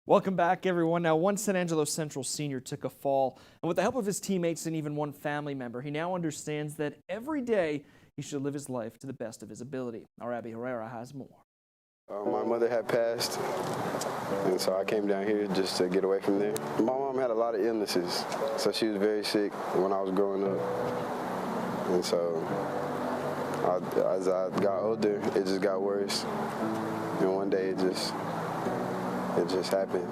Welcome back, everyone. Now, one San Angelo Central senior took a fall, and with the help of his teammates and even one family member, he now understands that every day he should live his life to the best of his ability. Our Abby Herrera has more. My mother had passed, and so I came down here just to get away from there. My mom had a lot of illnesses, so she was very sick when I was growing up. And so as I got older, it just got worse. And one day it just happened.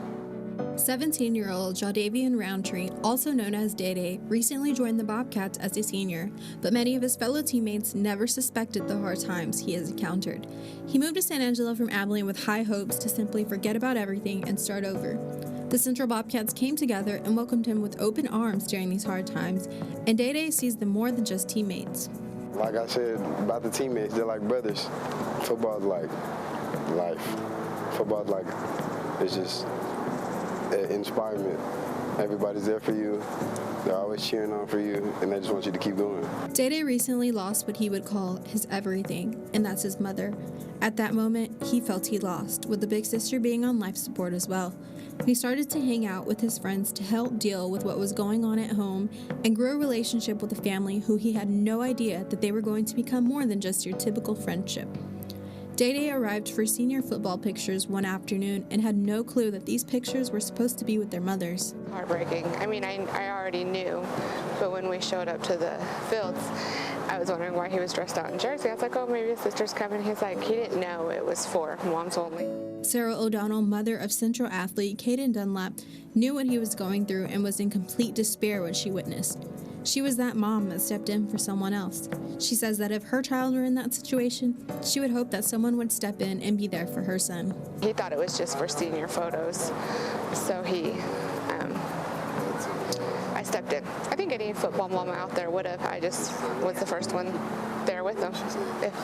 17-year-old Jadavion Roundtree, also known as Day, recently joined the Bobcats as a senior, but many of his fellow teammates never suspected the hard times he has encountered. He moved to San Angelo from Abilene with high hopes to simply forget about everything and start over. The Central Bobcats came together and welcomed him with open arms during these hard times, and Day sees them more than just teammates. Like I said about the teammates, they're like brothers. Football is like life. Football is like, it's just inspirement. Everybody's there for you. They're always cheering on for you, and they just want you to keep going. Day recently lost what he would call his everything, and that's his mother. At that moment, he felt he lost, with the big sister being on life support as well. He started to hang out with his friends to help deal with what was going on at home and grew a relationship with a family who he had no idea that they were going to become more than just your typical friendship. Day arrived for senior football pictures one afternoon and had no clue that these pictures were supposed to be with their mothers. Heartbreaking. I mean, I already knew, but when we showed up to the fields, I was wondering why he was dressed out in jersey. I was like, oh, maybe his sister's coming. He's like, he didn't know it was for moms only. Sarah O'Donnell, mother of Central athlete Caden Dunlap, knew what he was going through and was in complete despair when she witnessed. She was that mom that stepped in for someone else. She says that if her child were in that situation, she would hope that someone would step in and be there for her son. He thought it was just for senior photos, so I stepped in. I think any football mom out there would have. I just was the first one there with them. If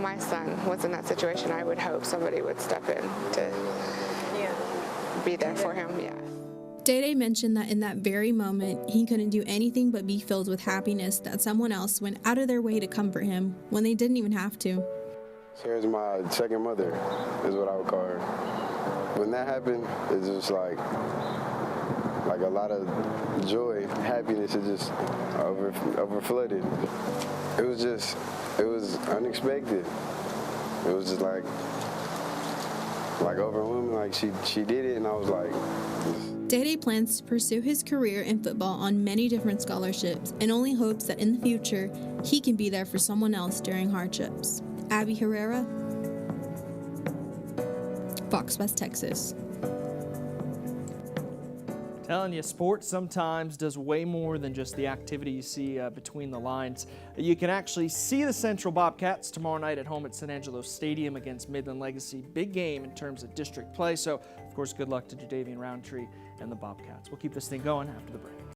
my son was in that situation, I would hope somebody would step in to be there for him. Yeah. Day mentioned that in that very moment, he couldn't do anything but be filled with happiness that someone else went out of their way to comfort him when they didn't even have to. Sarah's my second mother, is what I would call her. When that happened, it's just like a lot of joy, happiness, it just overflooded. It was unexpected. It was just like overwhelming, like she did it, and I was like... Day plans to pursue his career in football on many different scholarships and only hopes that in the future, he can be there for someone else during hardships. Abby Herrera, Fox West, Texas. Telling you, sports sometimes does way more than just the activity you see between the lines. You can actually see the Central Bobcats tomorrow night at home at San Angelo Stadium against Midland Legacy. Big game in terms of district play. So, of course, good luck to Jadavion Roundtree and the Bobcats. We'll keep this thing going after the break.